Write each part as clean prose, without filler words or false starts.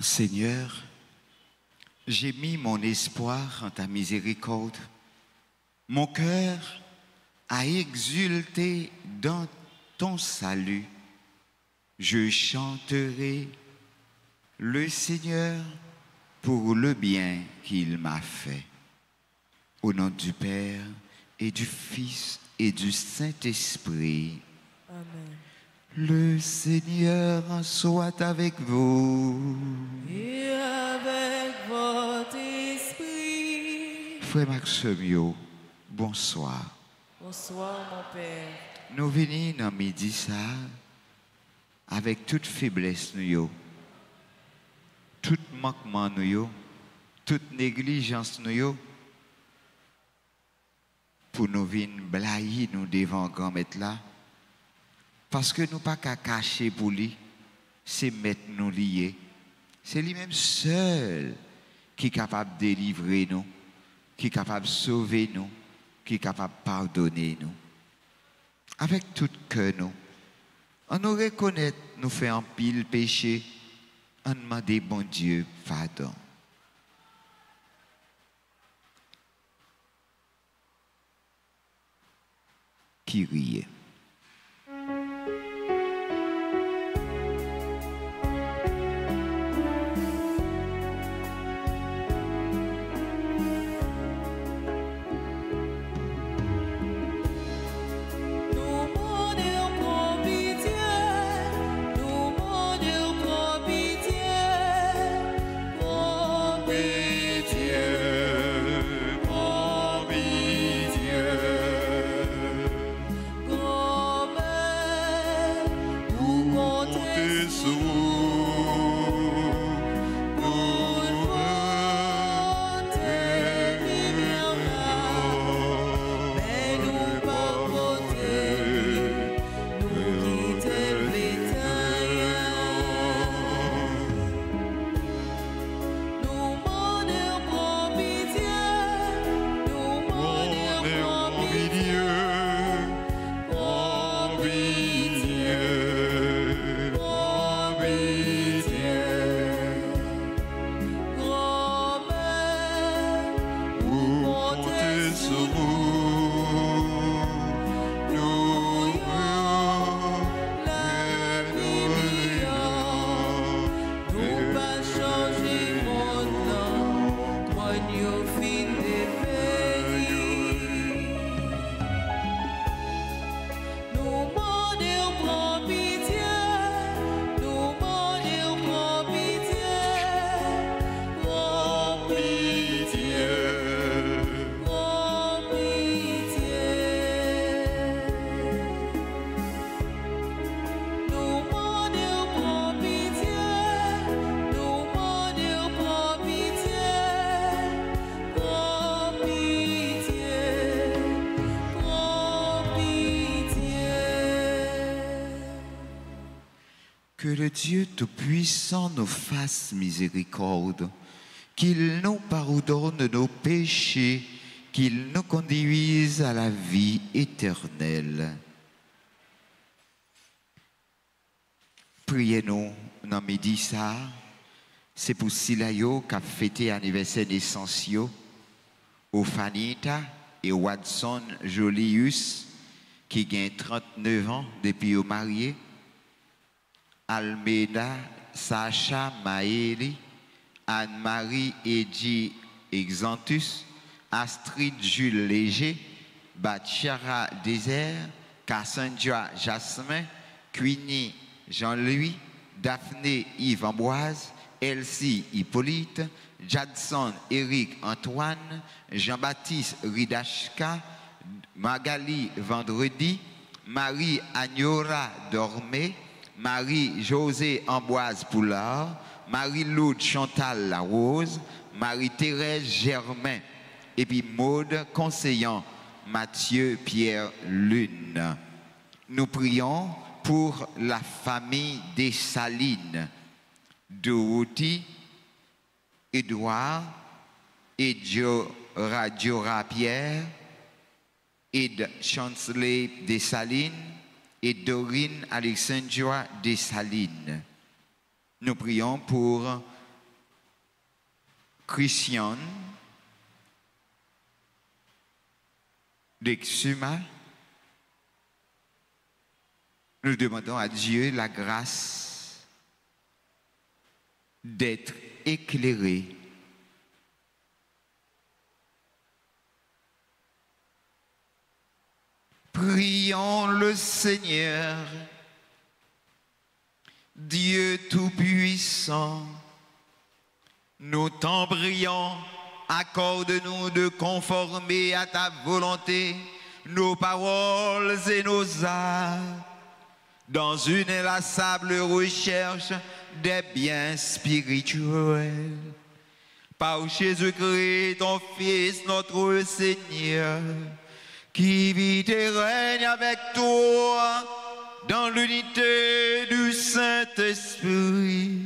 Seigneur, j'ai mis mon espoir en ta miséricorde. Mon cœur a exulté dans ton salut. Je chanterai le Seigneur pour le bien qu'il m'a fait. Au nom du Père et du Fils et du Saint-Esprit. Amen. Le Seigneur soit avec vous. Et avec votre esprit. Frère Maximio, bonsoir. Bonsoir, mon Père. Nous venons dans midi ça avec toute faiblesse nous, tout manquement nous, toute négligence nous, pour nous venir blayer nous devant grand maître là. Parce que nous pas qu'à cacher pour lui, c'est mettre nous liés. C'est lui-même seul qui est capable de délivrer nous, qui est capable de sauver nous, qui est capable de pardonner nous. Avec tout cœur nous. On nous reconnaît, nous fait un pile péché, on demande bon Dieu pardon. Qui riait. Que le Dieu Tout-Puissant nous fasse miséricorde, qu'il nous pardonne nos péchés, qu'il nous conduise à la vie éternelle. Priez-nous dans midi ça, c'est pour Silayo qui a fêté l'anniversaire des Sensio, au Fanita et Watson Jolius qui gagne 39 ans depuis au marié. Almeida, Sacha Maëli, Anne-Marie Edji Exantus, Astrid Jules Léger, Bachara Désert, Cassandra Jasmin, Queenie Jean-Louis, Daphné Yves Amboise, Elsie Hippolyte, Jadson Éric Antoine, Jean-Baptiste Ridashka, Magali Vendredi, Marie Agnora Dormé, Marie-Josée Amboise Poulard, Marie-Laude Chantal Larose, Marie-Thérèse Germain, et puis Maude Conseillant Mathieu Pierre Lune. Nous prions pour la famille des Salines, Dorothy, Édouard, Diora Pierre, Ed Chancelet Dessalines et Dorine Alexandra Dessalines. Nous prions pour Christiane d'Exuma, nous demandons à Dieu la grâce d'être éclairés Prions le Seigneur, Dieu Tout-Puissant. Nous t'en prions, accorde-nous de conformer à ta volonté nos paroles et nos actes dans une inlassable recherche des biens spirituels. Par Jésus-Christ, ton Fils, notre Seigneur, qui vit et règne avec toi dans l'unité du Saint-Esprit,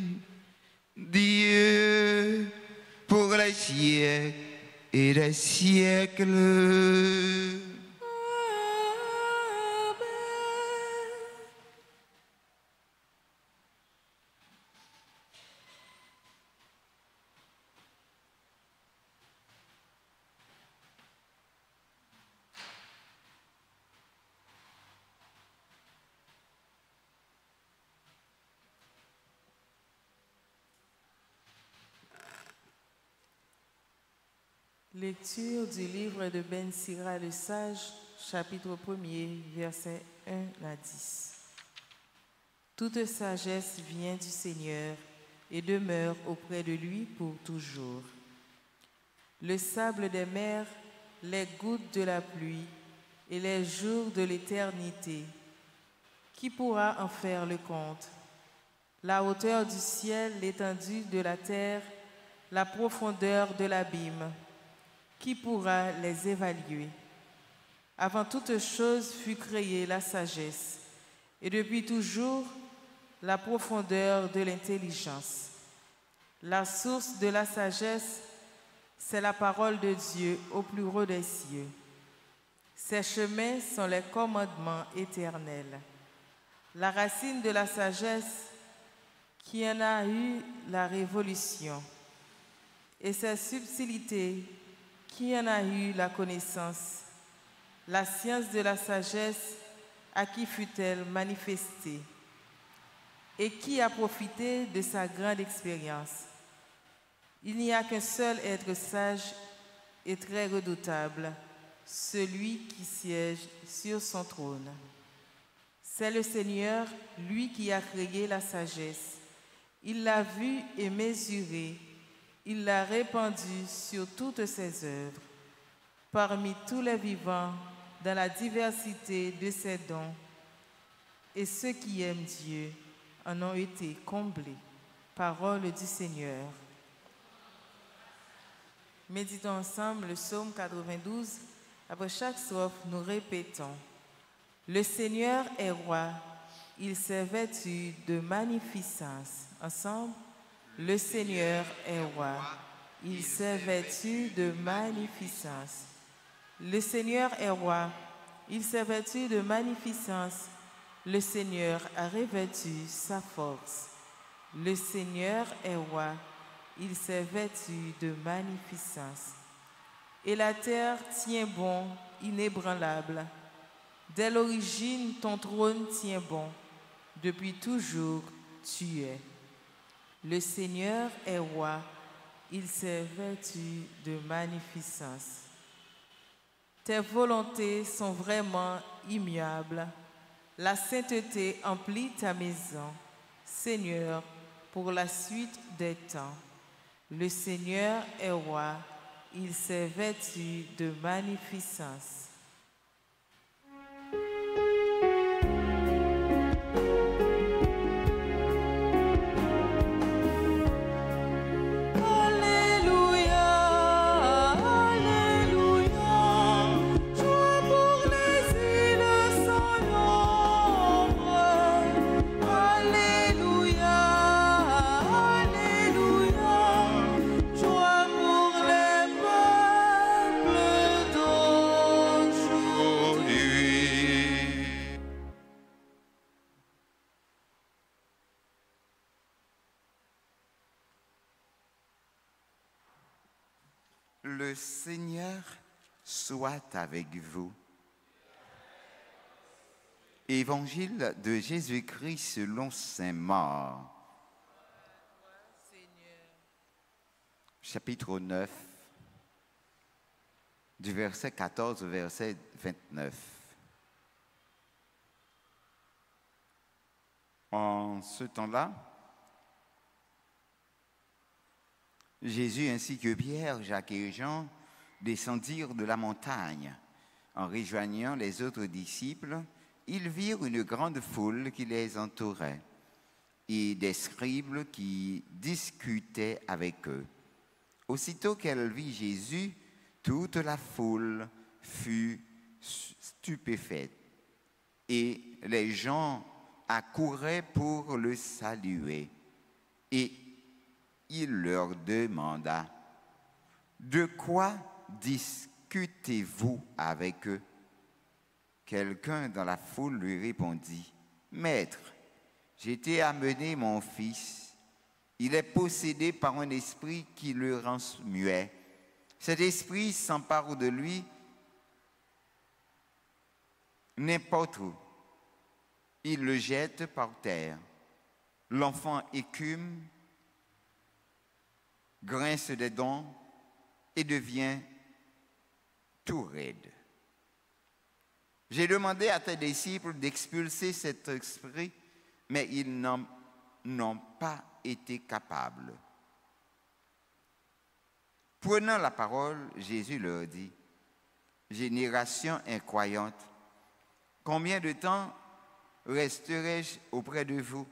Dieu, pour les siècles et les siècles. Lecture du livre de Ben Sira le Sage, chapitre 1er, versets 1 à 10. Toute sagesse vient du Seigneur et demeure auprès de lui pour toujours. Le sable des mers, les gouttes de la pluie et les jours de l'éternité, qui pourra en faire le compte? La hauteur du ciel, l'étendue de la terre, la profondeur de l'abîme, qui pourra les évaluer? Avant toute chose fut créée la sagesse, et depuis toujours la profondeur de l'intelligence. La source de la sagesse, c'est la parole de Dieu au plus haut des cieux. Ses chemins sont les commandements éternels. La racine de la sagesse, qui en a eu la révolution, et ses subtilités, qui en a eu la connaissance? La science de la sagesse, à qui fut-elle manifestée? Et qui a profité de sa grande expérience? Il n'y a qu'un seul être sage et très redoutable, celui qui siège sur son trône. C'est le Seigneur, lui qui a créé la sagesse. Il l'a vue et mesurée. Il l'a répandue sur toutes ses œuvres. Parmi tous les vivants, dans la diversité de ses dons, et ceux qui aiment Dieu en ont été comblés. Parole du Seigneur. Méditons ensemble le psaume 92. Après chaque strophe, nous répétons: Le Seigneur est roi, il s'est vêtu de magnificence. Ensemble. Le Seigneur est roi, il s'est vêtu de magnificence. Le Seigneur est roi, il s'est vêtu de magnificence. Le Seigneur a revêtu sa force. Le Seigneur est roi, il s'est vêtu de magnificence. Et la terre tient bon, inébranlable. Dès l'origine, ton trône tient bon. Depuis toujours, tu es. Le Seigneur est roi, il s'est vêtu de magnificence. Tes volontés sont vraiment immuables. La sainteté emplit ta maison, Seigneur, pour la suite des temps. Le Seigneur est roi, il s'est vêtu de magnificence. Joie pour les peuples Le Seigneur soit avec vous. Évangile de Jésus-Christ selon saint Marc. Chapitre 9, du verset 14 au verset 29. En ce temps-là, Jésus ainsi que Pierre, Jacques et Jean descendirent de la montagne. En rejoignant les autres disciples, ils virent une grande foule qui les entourait et des scribes qui discutaient avec eux. Aussitôt qu'elle vit Jésus, toute la foule fut stupéfaite et les gens accouraient pour le saluer. Et il leur demanda: de quoi discutez-vous avec eux? Quelqu'un dans la foule lui répondit: Maître, j'ai été amené mon fils. Il est possédé par un esprit qui le rend muet. Cet esprit s'empare de lui n'importe où. Il le jette par terre. L'enfant écume, grince des dents et devient tout raide. J'ai demandé à tes disciples d'expulser cet esprit, mais ils n'en ont pas été capables. Prenant la parole, Jésus leur dit: génération incroyante, combien de temps resterai-je auprès de vous?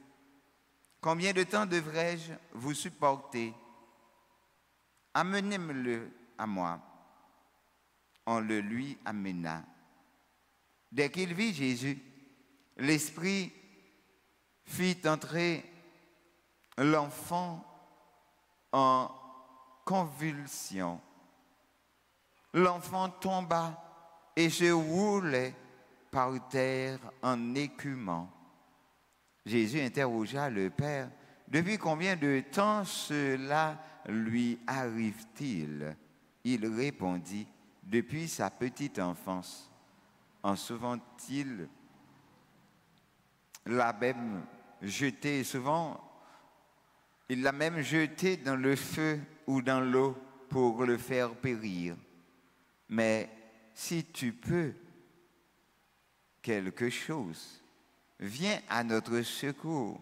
Combien de temps devrais-je vous supporter? Amenez-le à moi. On le lui amena. Dès qu'il vit Jésus, l'esprit fit entrer l'enfant en convulsion. L'enfant tomba et se roulait par terre en écumant. Jésus interrogea le Père: depuis combien de temps cela lui arrive-t-il? Il répondit: depuis sa petite enfance. En souvent-il l'a même jeté, souvent il l'a même jeté dans le feu ou dans l'eau pour le faire périr. Mais si tu peux quelque chose, viens à notre secours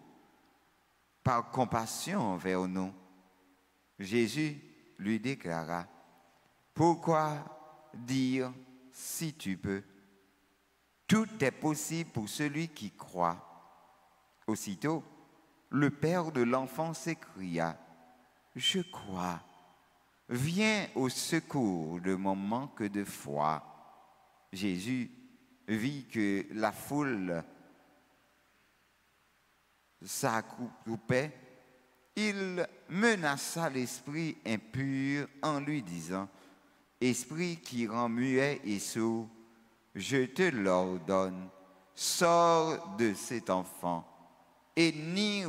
par compassion envers nous. Jésus lui déclara: pourquoi dire si tu peux? Tout est possible pour celui qui croit. Aussitôt, le père de l'enfant s'écria: je crois, viens au secours de mon manque de foi. Jésus vit que la foule s'accroupait. Il menaça l'esprit impur en lui disant: esprit qui rend muet et sourd, je te l'ordonne, sors de cet enfant et n'y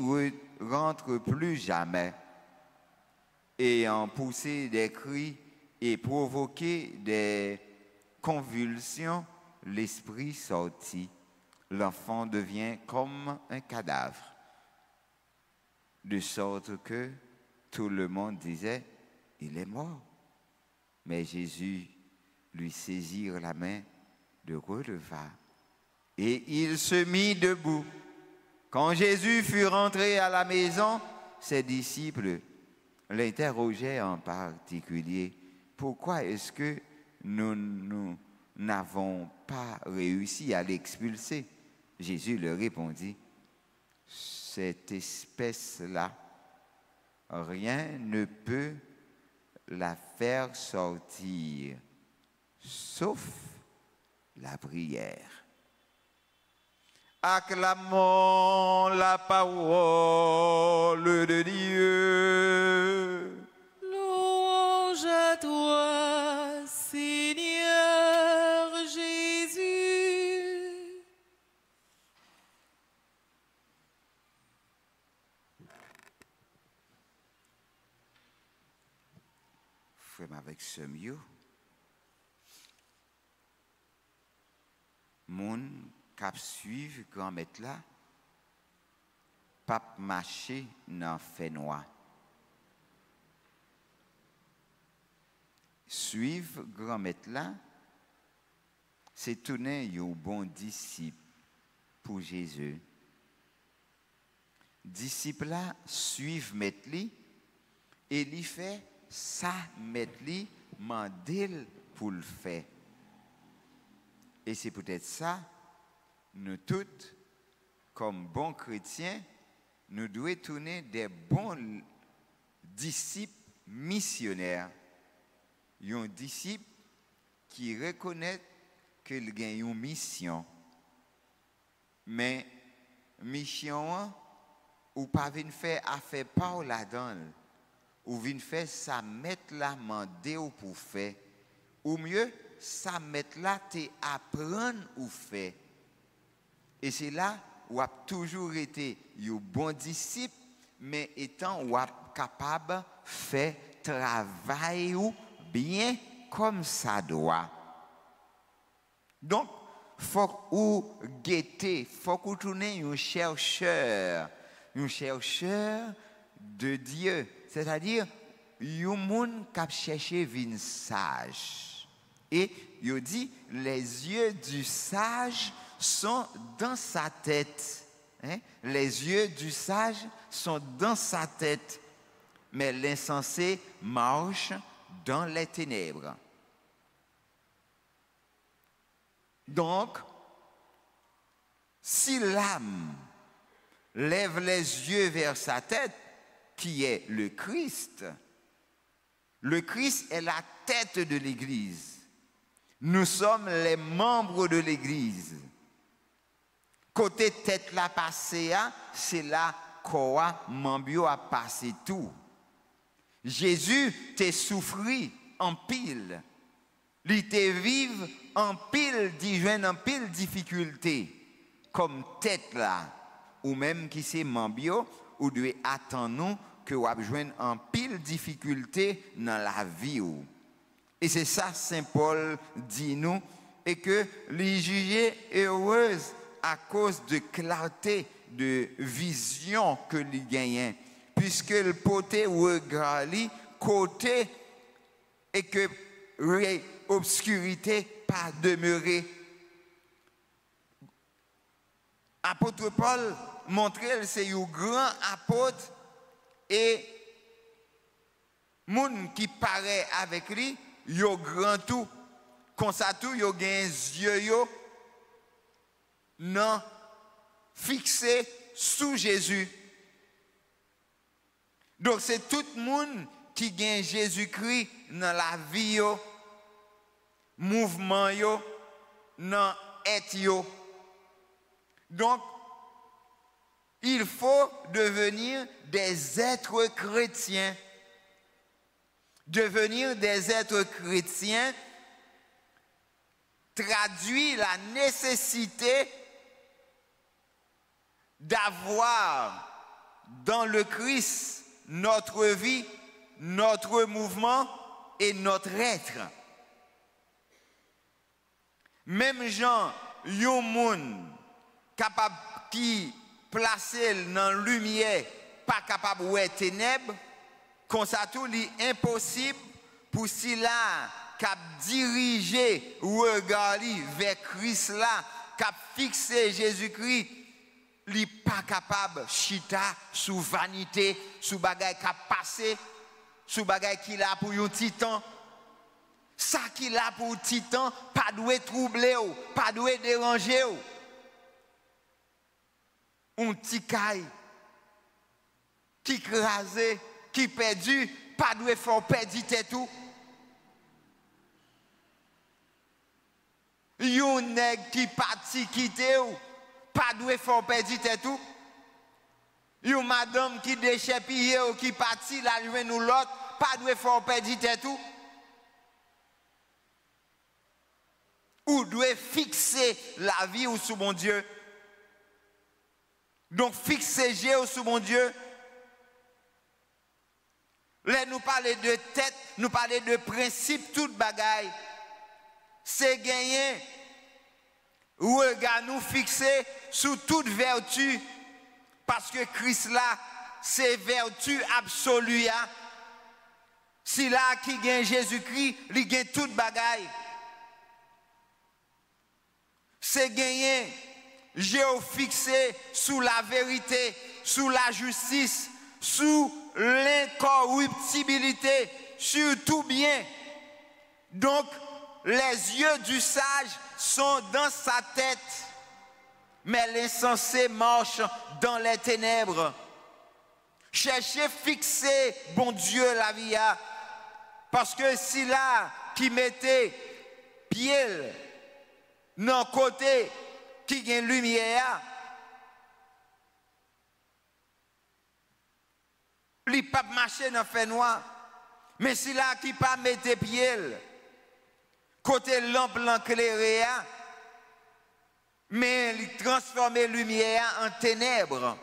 rentre plus jamais. Ayant poussé des cris et provoqué des convulsions, l'esprit sortit. L'enfant devient comme un cadavre, de sorte que tout le monde disait: il est mort. Mais Jésus lui saisit la main, le releva, et il se mit debout. Quand Jésus fut rentré à la maison, ses disciples l'interrogeaient en particulier: pourquoi est-ce que nous n'avons pas réussi à l'expulser? Jésus leur répondit: cette espèce-là, rien ne peut la faire sortir, sauf la prière. Acclamons la parole de Dieu. Louange à toi, Seigneur Jésus. frère avec ce mieux. Moun k'ap suivre grand maître là, pas marcher dans fait noir. Suivre grand maître là, c'est tourner un bon disciple pour Jésus. Disciple là suivre maître li et lui fait ça maître li mandel pour le faire. Et c'est peut-être ça, nous tous, comme bons chrétiens, nous devons tourner des bons disciples missionnaires. Un disciple qui reconnaît qu'il a une mission. Mais mission, ou pas venir faire affaire par là-dedans, ou venir faire ça mettre la mandé ou pour faire, ou mieux, ça mettre là te apprendre ou faire. Et c'est là où a toujours été un bon disciple, mais étant ou capable de faire travail ou bien comme ça doit. Donc, faut ou guetter, faut ou tourner un chercheur de Dieu, c'est-à-dire un monde qui cherche vin sage. Et il dit les yeux du sage sont dans sa tête. Hein? Les yeux du sage sont dans sa tête, mais l'insensé marche dans les ténèbres. Donc, si l'âme lève les yeux vers sa tête, qui est le Christ est la tête de l'Église. Nous sommes les membres de l'Église. Côté tête la passée, c'est là quoi membio a passé tout. Jésus t'a souffri en pile. Il t'a vive en pile, en pile difficulté. Comme tête là, ou même qui c'est membio, ou doit attendre nous que vous avez en pile difficulté dans la vie. Et c'est ça Saint Paul dit nous, et que les juger heureuse à cause de clarté de vision que les gagnent, puisque le poté regarde côté et que l'obscurité pas demeurer. Apôtre Paul montrait c'est un grand apôtre et moun qui paraît avec lui yo grand tout comme ça tout yo gen yeux yo non fixé sous Jésus. Donc c'est tout le monde qui gagne Jésus-Christ dans la vie yo, mouvement yo, dans être yo. Donc il faut devenir des êtres chrétiens. Devenir des êtres chrétiens traduit la nécessité d'avoir dans le Christ notre vie, notre mouvement et notre être. Même Jean, yon moun capable qui placer dans la lumière, pas capable de voir ténèbres, comme ça tout est impossible pour si là cap diriger regard vers Christ là, cap fixer Jésus-Christ, li pas capable chita sous vanité, sous bagay cap passé, sous bagay qui là pour un titan. Ça qui là pour titan, pas doit troubler ou, pas doit déranger ou. Un petit caille qui crasé, qui perdu, pas doit faire perdre tête tout. Yon nèg qui parti quitter ou, pas doit faire perdre tête tout. Yon madame qui déchepille ou qui parti la joindre nous l'autre, pas doit faire perdre tête tout. Ou doit fixer la vie ou sous mon Dieu. Donc fixer Dieu sous mon Dieu. Là, nous parler de tête, nous parler de principe, toute bagaille. C'est gagner. Regard nous fixer sur toute vertu. Parce que Christ là, c'est vertu absolue. Si là qui gagne Jésus-Christ, il gagne toute bagaille. C'est gagner. Géo fixé sous la vérité, sous la justice, sous l'incorruptibilité, sur tout bien. Donc, les yeux du sage sont dans sa tête, mais l'insensé marche dans les ténèbres. Cherchez fixer, bon Dieu, la vie, parce que si là, qui mettait pied dans le côté qui gagne lumière, il ne peut pas marcher dans le fait noir. Mais si là qui pas mettre pied, côté lampe l'éclairé, mais il transforme la lumière en ténèbres.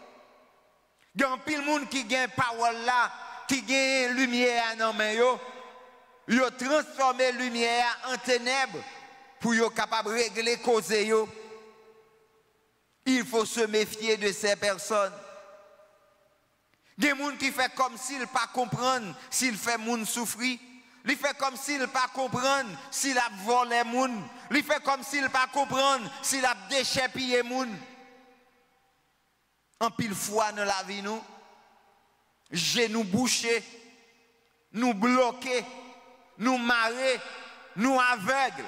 Il y a un pile monde qui gagne parole là, qui gagne lumière dans main yo, il transforme la lumière en ténèbres pour être capable de régler cause yo. Il faut se méfier de ces personnes. Il y a des gens qui font comme s'ils ne pas comprendre s'il fait moun souffrir. Il fait comme s'il ne pas comprendre s'il a volé moun. Il fait comme s'il ne pas comprendre s'il a déchépillé moun. En pile fois dans la vie nous, genoux bouchés, nous bloqués, nous marrer, nous aveugles.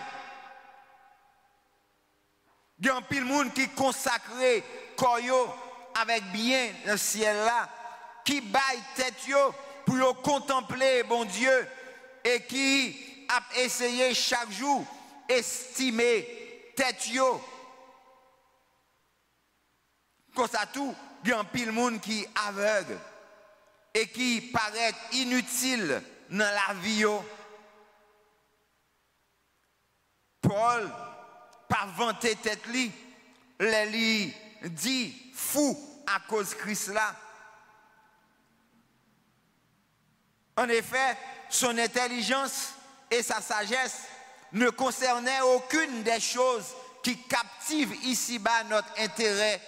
Il y a un pile monde qui consacré koyo avec bien le ciel là, qui baille tête yo pour contempler bon Dieu et qui a essayé chaque jour estimer tête yo. Comme ça tout, il y a un pile monde qui aveugle et qui paraît inutile dans la vie yo. Paul pas vanter tête li, li dit fou à cause Christ là. En effet, son intelligence et sa sagesse ne concernaient aucune des choses qui captivent ici-bas notre intérêt.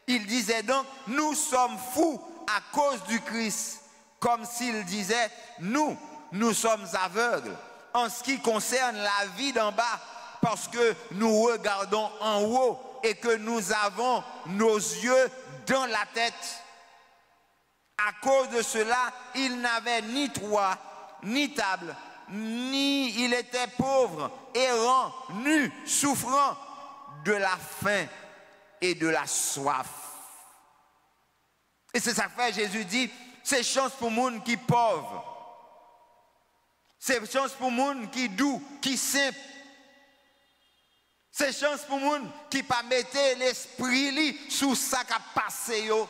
Il disait donc, nous sommes fous à cause du Christ, comme s'il disait, nous sommes aveugles en ce qui concerne la vie d'en bas, parce que nous regardons en haut et que nous avons nos yeux dans la tête. À cause de cela, il n'avait ni toit, ni table, ni il était pauvre, errant, nu, souffrant de la faim et de la soif. Et c'est ça que fait Jésus dit, c'est chance pour monde qui pauvre. C'est chance pour monde qui doux, qui simple. C'est chance pour monde qui pas mettre l'esprit li sous ça qui a passé yo.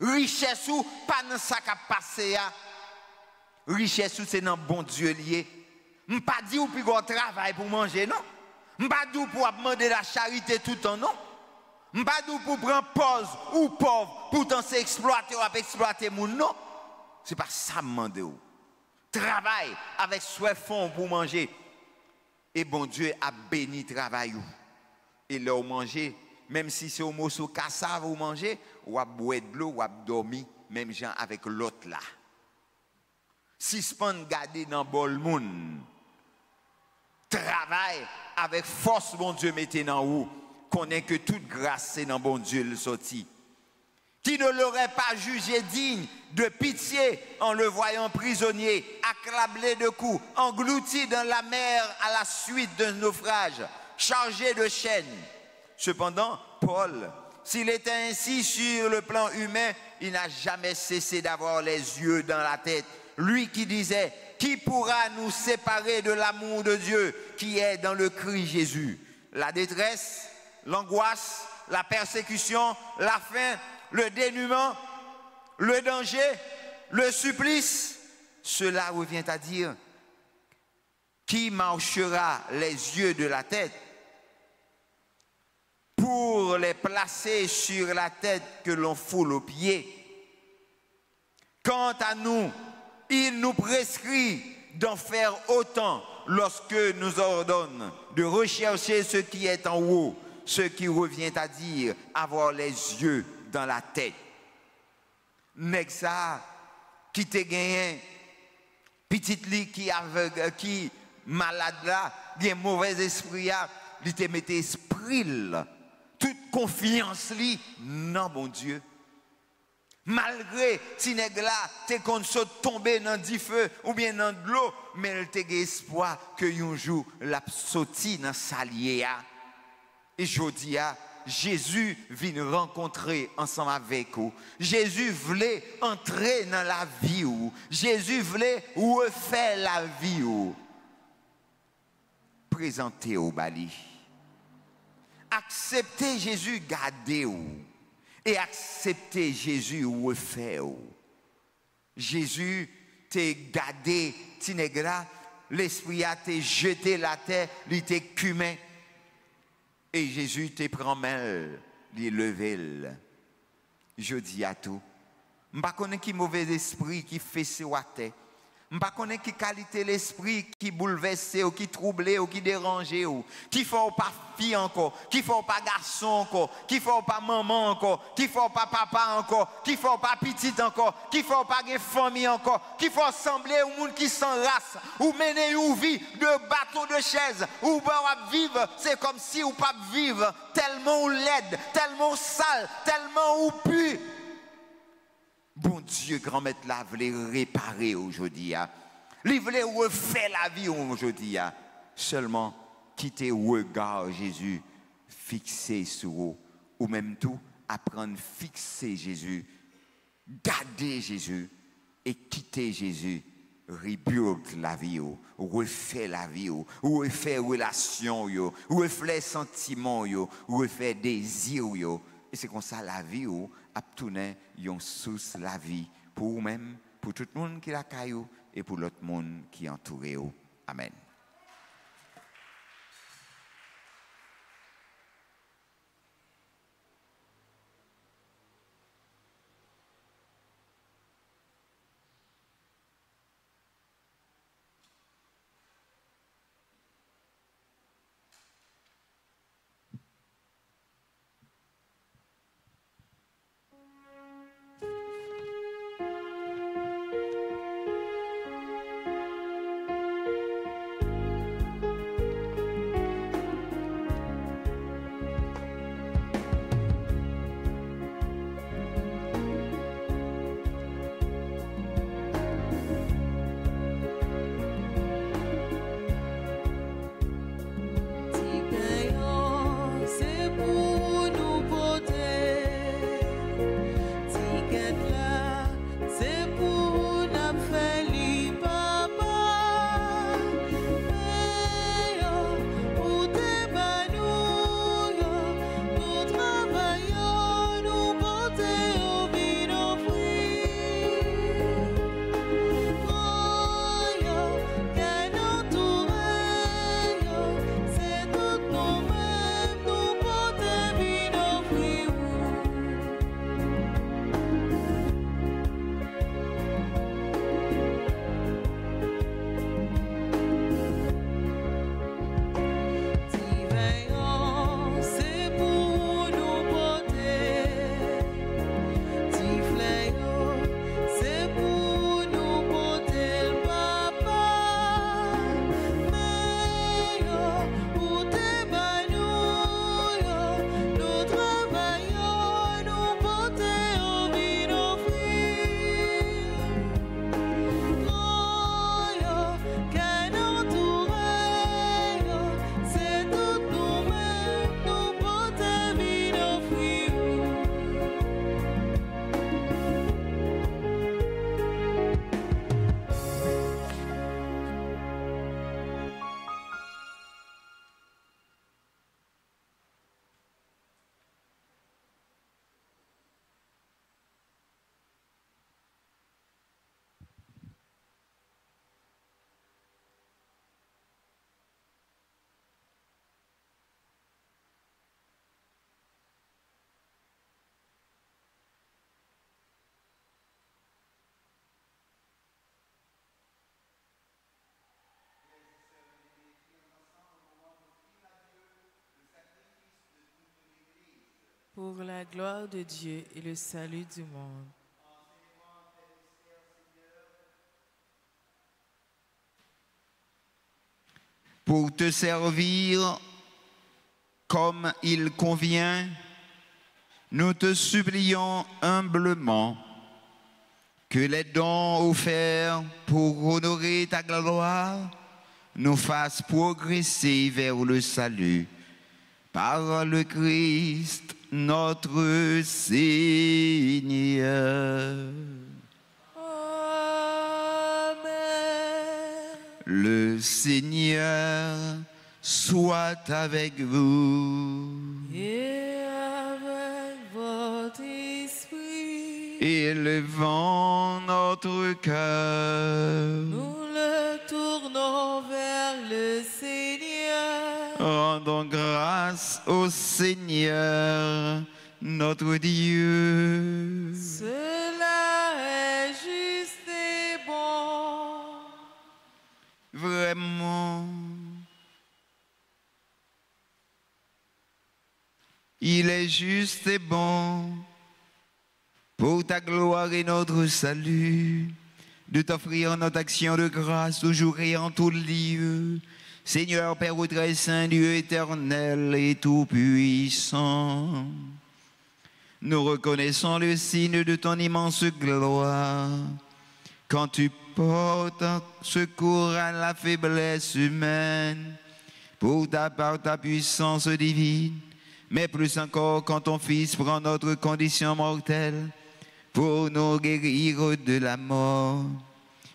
Richesse ou pas dans ça qui a passé ya. Richesse ou c'est dans bon Dieu lié. M'pas dit ou puis go travail pour manger non. M'pas dit pour demander la charité tout le temps non. M'pas dit pour prendre pause ou pauvre pourtant c'est exploiter ou exploiter moun non. C'est pas ça demander ou. Travail avec soif fond pour manger. Et bon Dieu a béni le travail. Et là, vous mangez, même si c'est au morceau cassave, vous mangez, ou à boire de l'eau, ou à dormir, même gens avec l'autre là. Si ce pas garder dans le bol moun, travail avec force, bon Dieu, mettez dans vous, connaît que toute grâce, c'est dans bon Dieu le sorti. Qui ne l'aurait pas jugé digne de pitié en le voyant prisonnier, accablé de coups, englouti dans la mer à la suite d'un naufrage, chargé de chaînes. Cependant, Paul, s'il était ainsi sur le plan humain, il n'a jamais cessé d'avoir les yeux dans la tête. Lui qui disait, qui pourra nous séparer de l'amour de Dieu qui est dans le Christ Jésus? La détresse, l'angoisse, la persécution, la faim, le dénuement, le danger, le supplice, cela revient à dire, qui marchera les yeux de la tête pour les placer sur la tête que l'on foule aux pieds? Quant à nous, il nous prescrit d'en faire autant lorsque nous ordonne de rechercher ce qui est en haut, ce qui revient à dire avoir les yeux dans la tête. Nèg ça qui te gagné, petite li qui aveugle, qui malade là, qui mauvais esprit là, il te mette esprit là, toute confiance li, non bon Dieu. Malgré si nèg là te kon saute tomber dans du feu ou bien dans de l'eau, mais elle te gen espoir que un jour la sorti dans salier a. Et jodi a Jésus vient rencontrer ensemble avec vous. Jésus voulait entrer dans la vie ou. Jésus voulait refaire la vie ou. Présenter au bali. Accepter Jésus garder ou. Et accepter Jésus refaire ou. Jésus t'a gardé tinegra, l'esprit a t'a jeté la terre, il t'a cumé. Et Jésus te prend main, il levé. Je dis à tout. Je ne sais pas qui mauvais esprit qui fait ce water. Je ne sais pas qui qualité l'esprit qui bouleverse ou qui trouble ou qui dérange ou qui fait pas fille encore, qui fait pas garçon encore, qui fait pas maman encore, qui fait pas papa encore, qui fait pas petite encore, qui fait pas famille encore, qui fait ressembler au monde qui sans race ou mener une vie de bateau de chaise ou pas vivre, c'est comme si ou pas vivre tellement ou laide, tellement sale, tellement ou pu. Bon Dieu, grand-maître là, voulait réparer aujourd'hui. Il voulait refaire la vie aujourd'hui. Seulement, quitter le regard Jésus fixé sur vous. Ou même tout, apprendre à fixer Jésus, garder Jésus et quitter Jésus. Rebuild la vie, refaire la vie, refaire relation, refaire sentiment, refaire désir. Et c'est comme ça la vie a tourné une source la vie pour vous-même, pour tout le monde qui la caillou et pour l'autre monde qui entoure. Amen. pour la gloire de Dieu et le salut du monde. Pour te servir comme il convient, nous te supplions humblement que les dons offerts pour honorer ta gloire nous fassent progresser vers le salut. Par le Christ, notre Seigneur. Amen. Le Seigneur soit avec vous. Et avec votre esprit, Élevons notre cœur. nous le tournons vers le Seigneur. Rendons grâce au Seigneur, notre Dieu. Cela est juste et bon. Vraiment, il est juste et bon pour ta gloire et notre salut de t'offrir notre action de grâce toujours et en tout lieu. Seigneur Père très saint, Dieu éternel et tout-puissant, nous reconnaissons le signe de ton immense gloire quand tu portes secours à la faiblesse humaine par ta puissance divine, mais plus encore quand ton Fils prend notre condition mortelle pour nous guérir de la mort.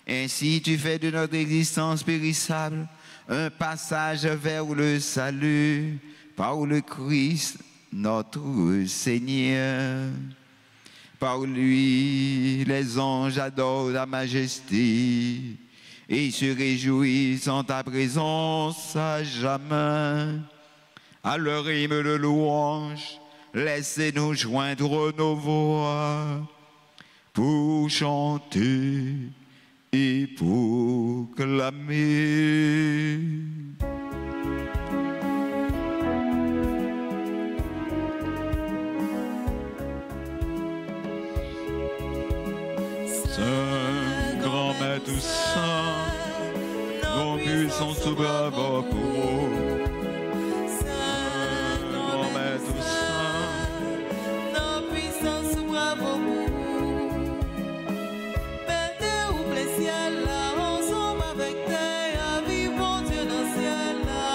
Ainsi tu fais de notre existence périssable un passage vers le salut par le Christ notre Seigneur. Par lui, les anges adorent ta majesté et se réjouissent en ta présence à jamais. À leur hymne de louange, laissez-nous joindre nos voix pour chanter et pour clamer. Saint, grand maître saint, nos puissances sous bravo pour vous. Saint, grand maître saint, nos puissances bravo pour vous. Père ou le ciel là, ensemble avec terre, vivons Dieu dans le ciel là.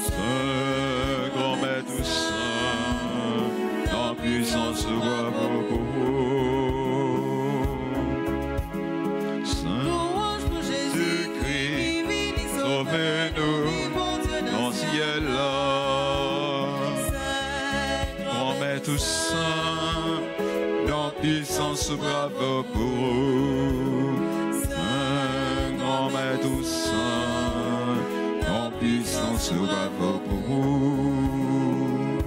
Saint, grand maître saint, nos puissances sous bravo pour vous. Louange pour Jésus-Christ, Sauvez-nous dans le ciel là. Grand maître saint, dans puissance bravo pour vous. Saint, grand maître saint, dans puissance bravo pour vous.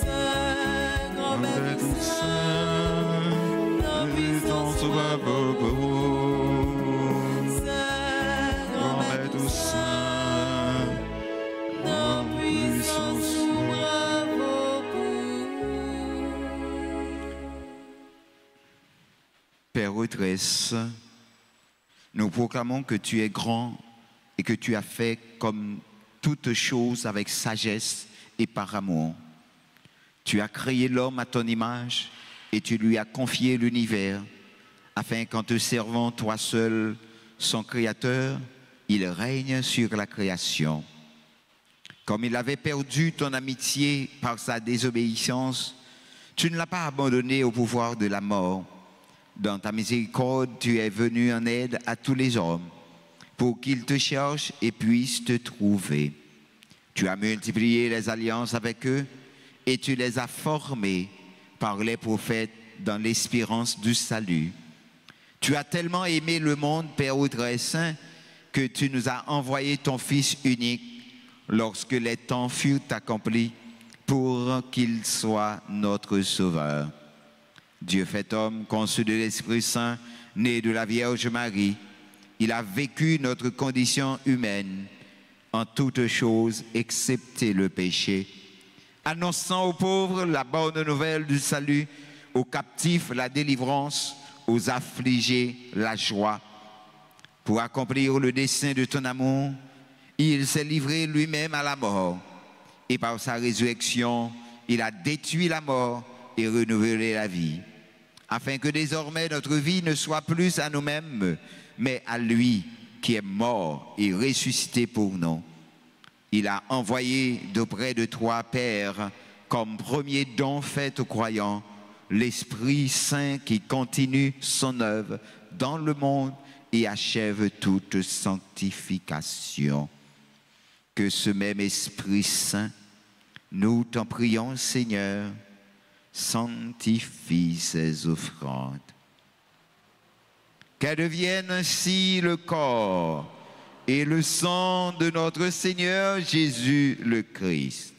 Saint, grand maître saint, dans puissance bravo pour vous. Grand maître saint, dans puissance bravo pour Père Retresse, nous proclamons que tu es grand et que tu as fait comme toutes choses avec sagesse et par amour. Tu as créé l'homme à ton image et tu lui as confié l'univers afin qu'en te servant toi seul, son créateur, il règne sur la création. Comme il avait perdu ton amitié par sa désobéissance, tu ne l'as pas abandonné au pouvoir de la mort. Dans ta miséricorde, tu es venu en aide à tous les hommes pour qu'ils te cherchent et puissent te trouver. Tu as multiplié les alliances avec eux et tu les as formés par les prophètes dans l'espérance du salut. Tu as tellement aimé le monde, Père très saint, que tu nous as envoyé ton Fils unique lorsque les temps furent accomplis pour qu'il soit notre Sauveur. Dieu fait homme, conçu de l'Esprit Saint, né de la Vierge Marie, il a vécu notre condition humaine en toutes choses excepté le péché, annonçant aux pauvres la bonne nouvelle du salut, aux captifs la délivrance, aux affligés la joie. Pour accomplir le dessein de ton amour, il s'est livré lui-même à la mort. Et par sa résurrection, il a détruit la mort et renouvelé la vie. Afin que désormais notre vie ne soit plus à nous-mêmes, mais à lui qui est mort et ressuscité pour nous. Il a envoyé d'auprès de toi, Père, comme premier don fait aux croyants, l'Esprit Saint qui continue son œuvre dans le monde et achève toute sanctification. Que ce même Esprit Saint, nous t'en prions, Seigneur, sanctifie ces offrandes. Qu'elles deviennent ainsi le corps et le sang de notre Seigneur Jésus le Christ.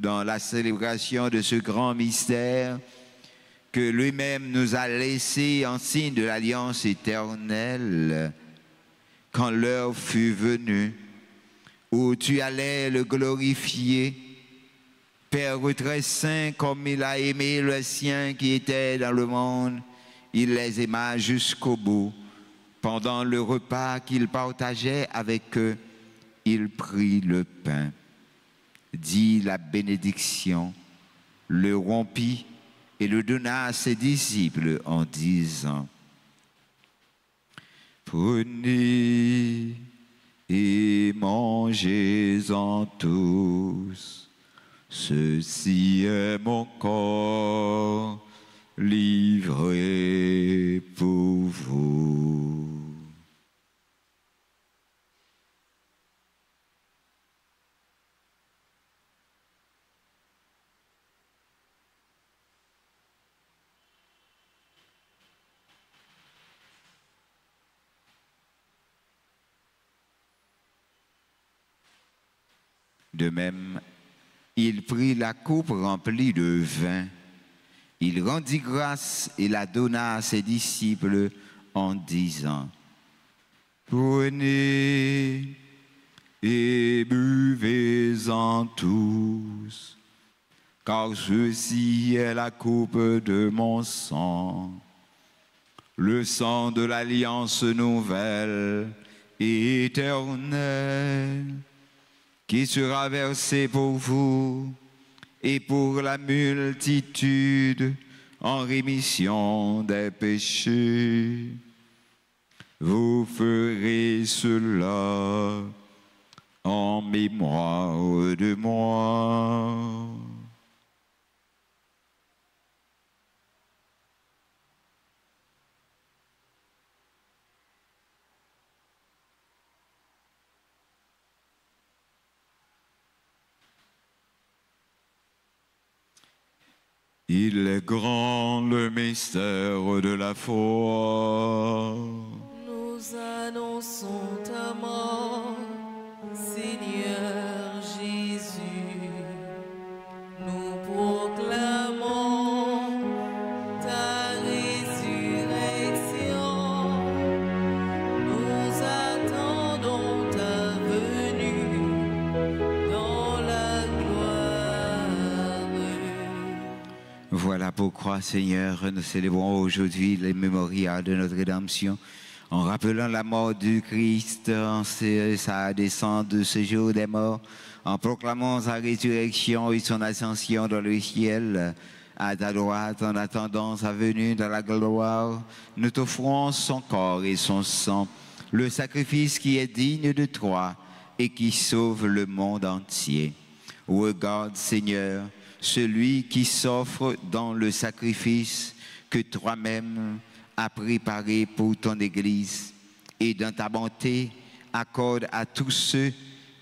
Dans la célébration de ce grand mystère que lui-même nous a laissé en signe de l'alliance éternelle, quand l'heure fut venue où tu allais le glorifier, Père très saint, comme il a aimé le sien qui était dans le monde, il les aima jusqu'au bout. Pendant le repas qu'il partageait avec eux, il prit le pain, dit la bénédiction, le rompit et le donna à ses disciples en disant: Prenez et mangez-en tous. Ceci est mon corps livré pour vous. De même, il prit la coupe remplie de vin. Il rendit grâce et la donna à ses disciples en disant: Prenez et buvez-en tous, car ceci est la coupe de mon sang, le sang de l'alliance nouvelle et éternelle, qui sera versé pour vous et pour la multitude en rémission des péchés. Vous ferez cela en mémoire de moi. Il est grand le mystère de la foi. Nous annonçons ta mort, Seigneur Jésus. Nous proclamons ta résurrection. Nous attendons ta venue dans la gloire. Voilà pourquoi, Seigneur, nous célébrons aujourd'hui les mémorials de notre rédemption, en rappelant la mort du Christ, en sa descente de ce jour des morts, en proclamant sa résurrection et son ascension dans le ciel. À ta droite, en attendant sa venue dans la gloire, nous t'offrons son corps et son sang, le sacrifice qui est digne de toi et qui sauve le monde entier. Regarde, Seigneur, celui qui s'offre dans le sacrifice que toi-même as préparé pour ton Église, et dans ta bonté, accorde à tous ceux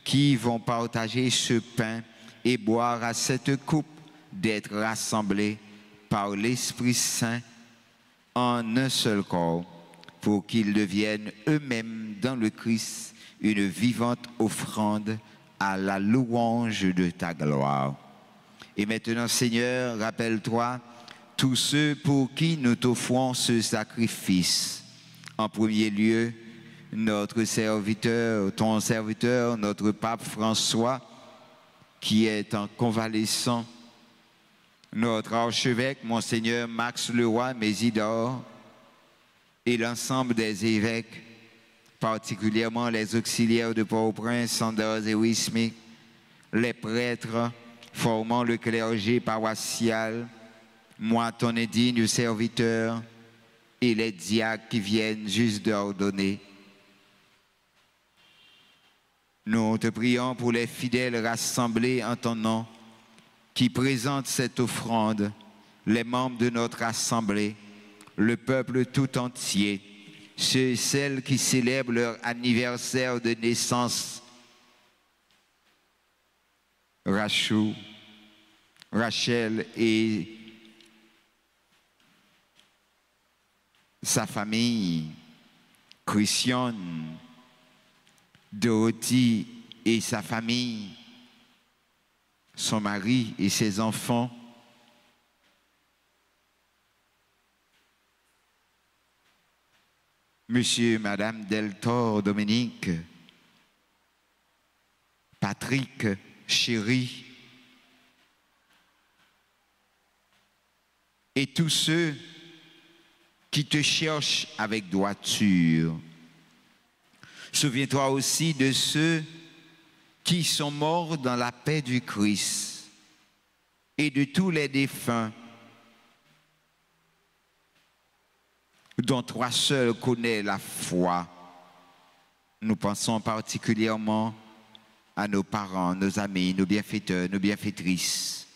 qui vont partager ce pain et boire à cette coupe d'être rassemblés par l'Esprit Saint en un seul corps, pour qu'ils deviennent eux-mêmes dans le Christ une vivante offrande à la louange de ta gloire. Et maintenant, Seigneur, rappelle-toi tous ceux pour qui nous t'offrons ce sacrifice. En premier lieu, notre serviteur, ton serviteur, notre pape François, qui est en convalescent, notre archevêque, Monseigneur Max Leroy Mésidor, et l'ensemble des évêques, particulièrement les auxiliaires de Port-au-Prince, Sanders et Wismic, les prêtres formant le clergé paroissial, moi ton indigne serviteur, et les diacres qui viennent juste d'ordonner. Nous te prions pour les fidèles rassemblés en ton nom, qui présentent cette offrande, les membres de notre assemblée, le peuple tout entier, ceux et celles qui célèbrent leur anniversaire de naissance. Rachel et sa famille, Christian, Dorothy et sa famille, son mari et ses enfants, Monsieur et Madame Deltor Dominique, Patrick, Chéri, et tous ceux qui te cherchent avec droiture. Souviens-toi aussi de ceux qui sont morts dans la paix du Christ et de tous les défunts dont toi seul connais la foi. Nous pensons particulièrement à nos parents, nos amis, nos bienfaiteurs, nos bienfaitrices.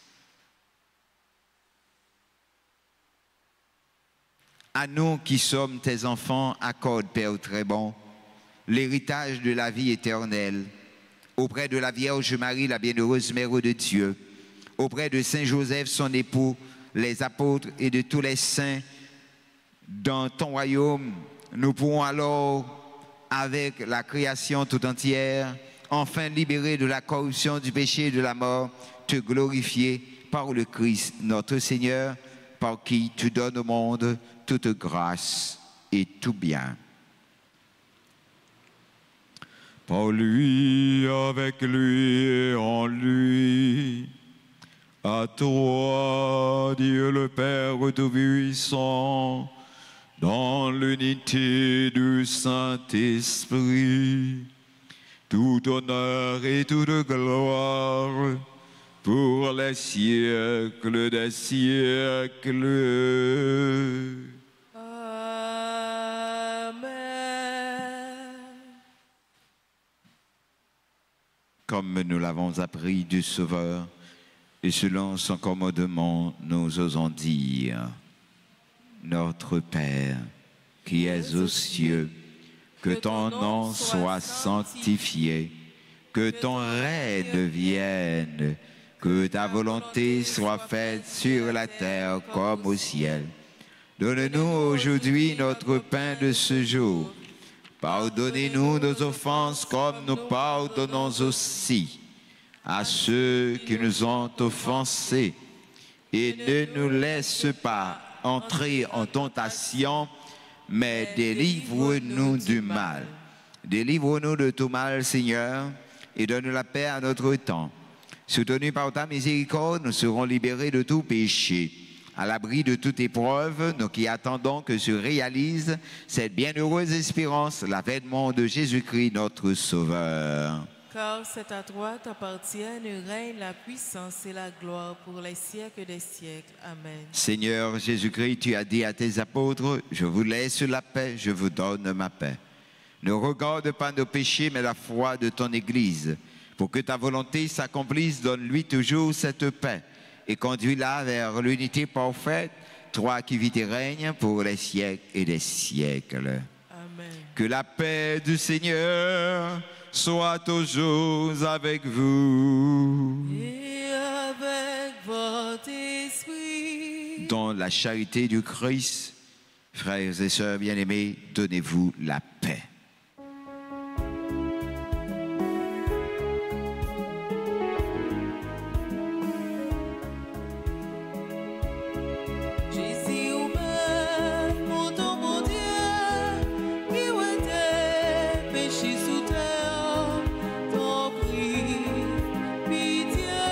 À nous qui sommes tes enfants, accorde, Père très bon, l'héritage de la vie éternelle, auprès de la Vierge Marie, la bienheureuse Mère de Dieu, auprès de Saint Joseph, son époux, les apôtres et de tous les saints, dans ton royaume, nous pourrons alors, avec la création tout entière, enfin libérés de la corruption, du péché et de la mort, te glorifier par le Christ, notre Seigneur, par qui tu donnes au monde toute grâce et tout bien. Par lui, avec lui et en lui, à toi, Dieu le Père Tout-Puissant, dans l'unité du Saint-Esprit, tout honneur et toute gloire pour les siècles des siècles. Comme nous l'avons appris du Sauveur, et selon son commandement, nous osons dire: Notre Père, qui es aux cieux, que ton nom soit sanctifié, que ton règne vienne, que ta volonté soit faite sur la terre comme au ciel. Donne-nous aujourd'hui notre pain de ce jour. Pardonnez-nous nos offenses comme nous pardonnons aussi à ceux qui nous ont offensés. Et ne nous laisse pas entrer en tentation, mais délivre-nous du mal. Délivre-nous de tout mal, Seigneur, et donne la paix à notre temps. Soutenus par ta miséricorde, nous serons libérés de tout péché. À l'abri de toute épreuve, nous qui attendons que se réalise cette bienheureuse espérance, l'avènement de Jésus-Christ, notre Sauveur. Car c'est à toi qu'appartiennent le règne, la puissance et la gloire pour les siècles des siècles. Amen. Seigneur Jésus-Christ, tu as dit à tes apôtres: je vous laisse la paix, je vous donne ma paix. Ne regarde pas nos péchés, mais la foi de ton Église. Pour que ta volonté s'accomplisse, donne-lui toujours cette paix et conduis-la vers l'unité parfaite, toi qui vis et règnes pour les siècles et des siècles. Amen. Que la paix du Seigneur soit toujours avec vous. Et avec votre esprit. Dans la charité du Christ, frères et sœurs bien-aimés, donnez-vous la paix. Sous terre, ton prix, pitié.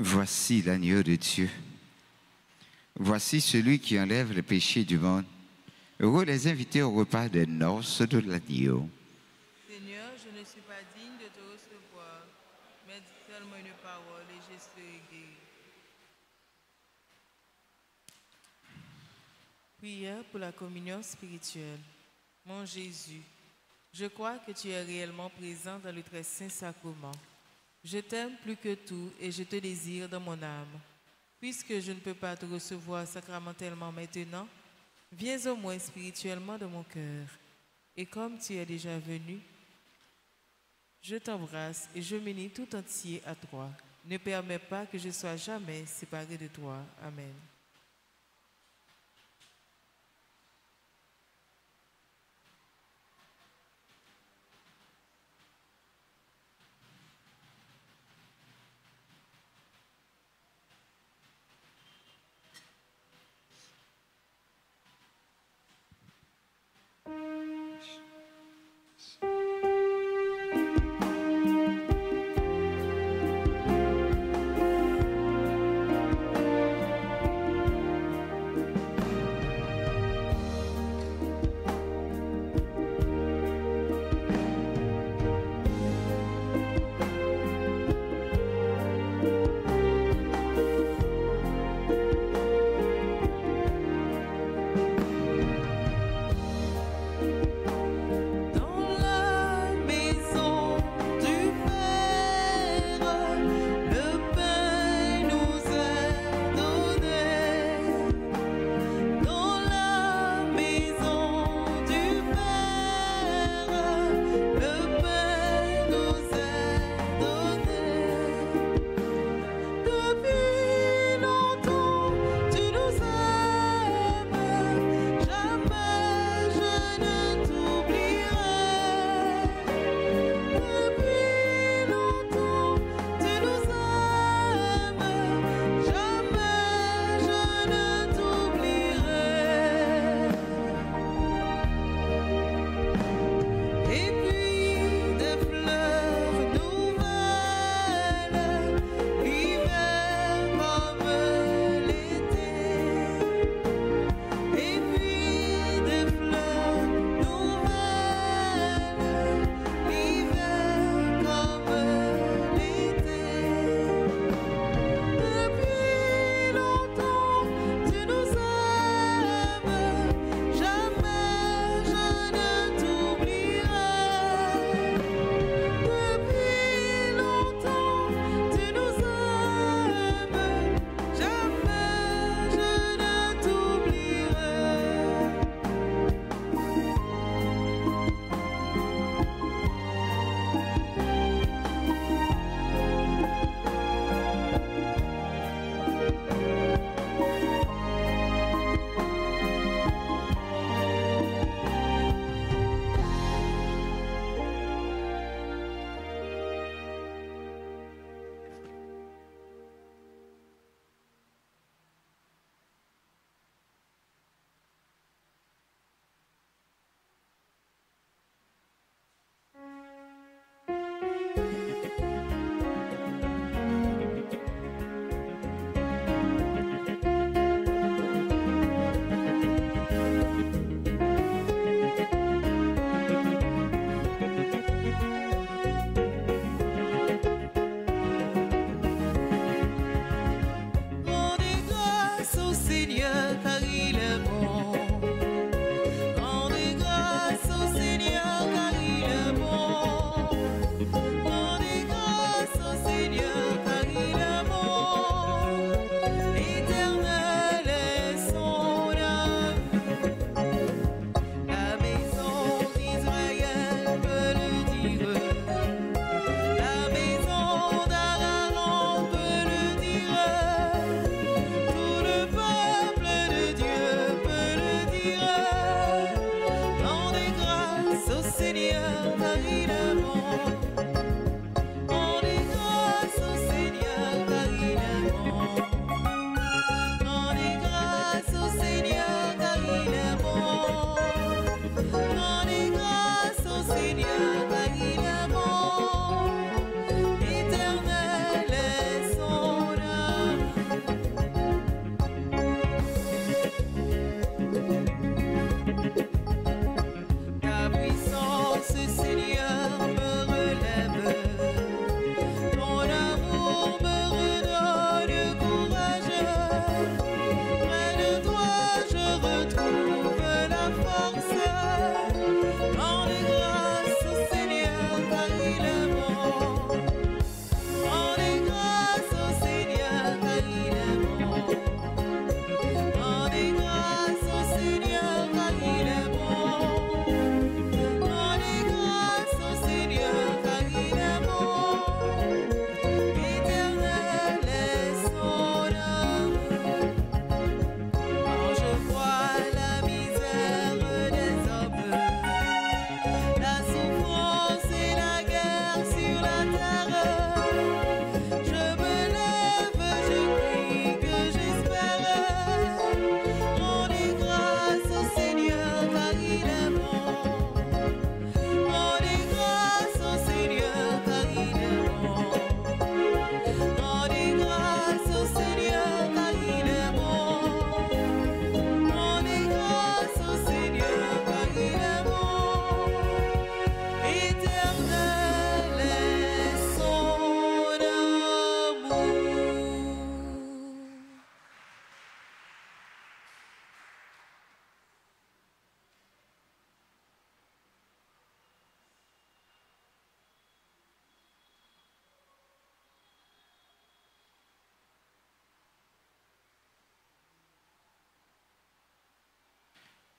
Voici l'agneau de Dieu. Voici celui qui enlève le péché du monde. Heureux les invités au repas des noces de l'agneau. Seigneur, je ne suis pas digne de te recevoir, mais dis seulement une parole et je serai guéri. Prière pour la communion spirituelle. Mon Jésus, je crois que tu es réellement présent dans le très saint sacrement. Je t'aime plus que tout et je te désire dans mon âme. Puisque je ne peux pas te recevoir sacramentellement maintenant, viens au moins spirituellement dans mon cœur. Et comme tu es déjà venu, je t'embrasse et je m'unis tout entier à toi. Ne permets pas que je sois jamais séparé de toi. Amen.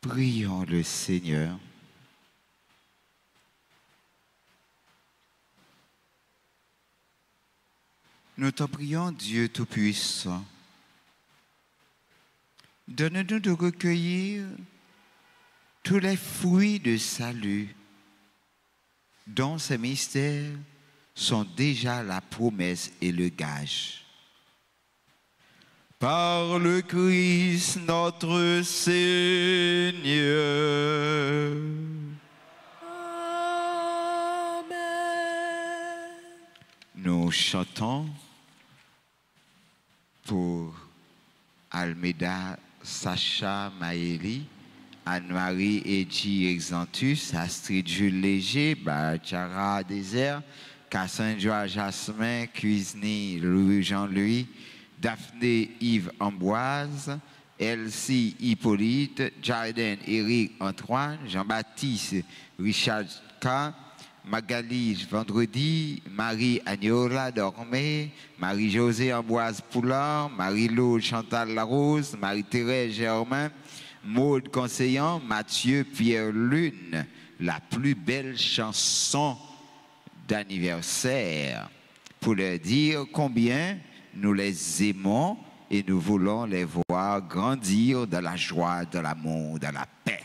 Prions le Seigneur. Nous t'en prions, Dieu Tout-Puissant. Donne-nous de recueillir tous les fruits de salut dont ces mystères sont déjà la promesse et le gage. Par le Christ notre Seigneur. Amen. Nous chantons pour Almeida, Sacha Maëli, Anne-Marie Edji Exantus, Astrid Jules Léger, Bachara Désert, Cassandra Jasmin, Cuisny Louis Jean-Louis, Daphné Yves Ambroise, Elsie Hippolyte, Jarden Éric Antoine, Jean-Baptiste Richard K, Magali Vendredi, Marie Agnola Dormé, Marie-Josée Ambroise Poulard, Marie-Laure Chantal Larose, Marie-Thérèse Germain, Maude Conseillant, Mathieu Pierre Lune, la plus belle chanson d'anniversaire pour leur dire combien nous les aimons et nous voulons les voir grandir dans la joie, dans l'amour, dans la paix.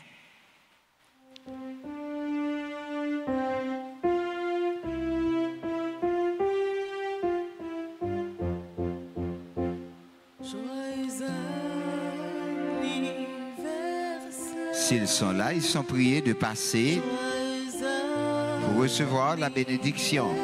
S'ils sont là, ils sont priés de passer pour recevoir la bénédiction.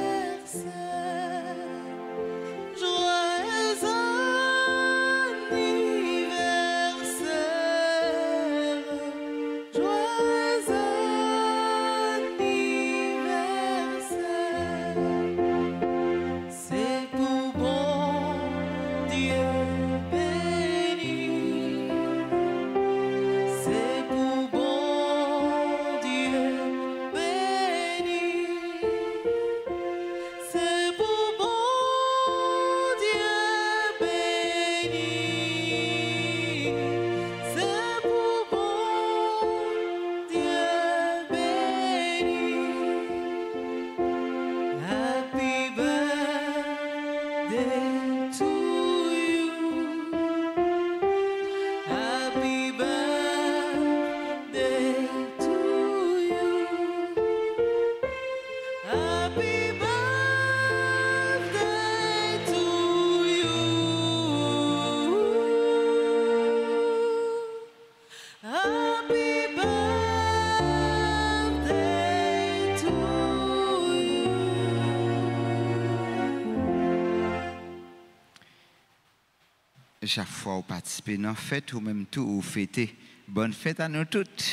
Chaque fois vous participez dans la fête ou même tout, vous fêtez. Bonne fête à nous toutes.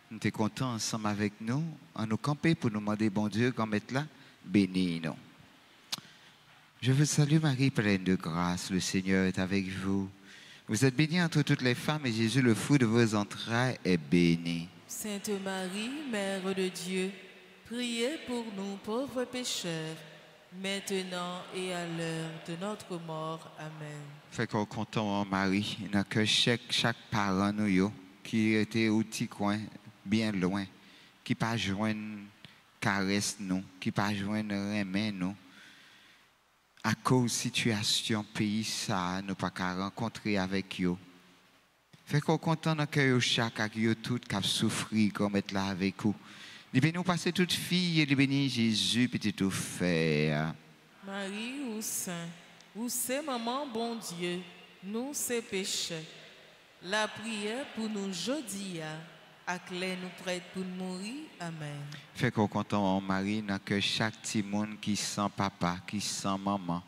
Nous sommes contents ensemble avec nous, en nous camper pour nous demander, bon Dieu, qu'on mette là, bénis nous. Je vous salue Marie, pleine de grâce, le Seigneur est avec vous. Vous êtes bénie entre toutes les femmes et Jésus, le fruit de vos entrailles, est béni. Sainte Marie, Mère de Dieu, priez pour nous pauvres pécheurs, maintenant et à l'heure de notre mort. Amen. Fait qu'on compte en Marie, dans que chaque parent nous qui était au petit coin, bien loin, qui pas joindre caresse nous, qui pas joindre remet nous. À cause de la situation pays ça, nous pas qu'à rencontrer avec eux. Fait qu'on content dans que chaque avec eux tout qui a souffert comme être là avec vous. Il bénit nous passer toute fille et il bénit Jésus petit tout faire. Marie ou saint, ou c'est maman bon Dieu, nous c'est péchés. La prière pour nous jodi à clé nous prête pour mourir. Amen. Fait qu'on content en Marie dans que chaque petit monde qui sent papa, qui sent maman.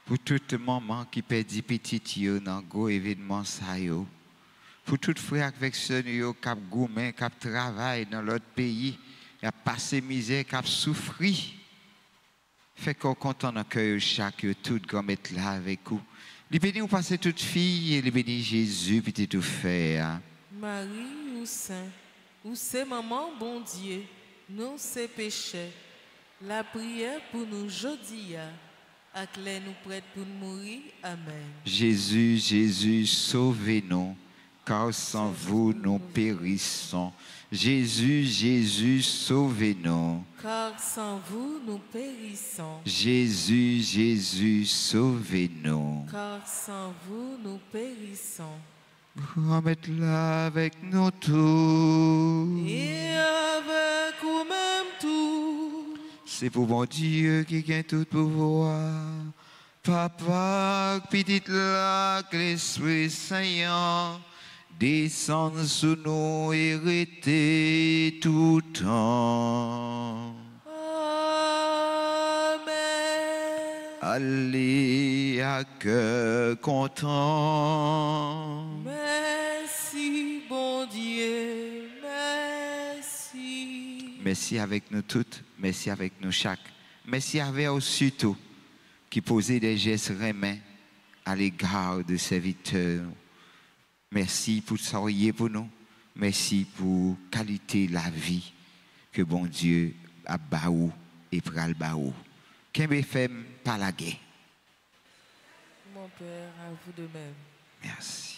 Pour tout maman qui perdit petit yo dans gros événement ça yo. Pour tout frère avec sœur yo qui gourmet, qui travaille dans l'autre pays, qui a passé misère, qui a souffert. Fait qu'on content dans cœur chaque tout comme être là avec vous. Les bénis vous passez toute fille et les bénis Jésus petit tout faire. Marie ou saint, ou c'est maman bon Dieu, nous c'est péchés. La prière pour nous jodi Acclè nous prêtes pour nous mourir. Amen. Jésus, Jésus, sauvez-nous, car sans vous nous périssons. Jésus, Jésus, sauvez-nous. Car sans vous nous périssons. Jésus, Jésus, sauvez-nous. Car sans vous nous périssons. Remettez-la avec nous tous. Et avec vous-même tout. C'est pour mon Dieu qui gagne tout pouvoir. Papa, petite là, que l'Esprit Saint descende sous nous et reste tout temps. Amen. Allez à cœur content. Merci, bon Dieu. Merci. Merci avec nous toutes, merci avec nous chaque. Merci avec vous surtout qui posait des gestes remis à l'égard de serviteurs. Merci pour soyez pour nous. Merci pour qualité de la vie que bon Dieu a baou et pral baou. Qu'un fait pas la guerre. Mon Père, à vous de même. Merci.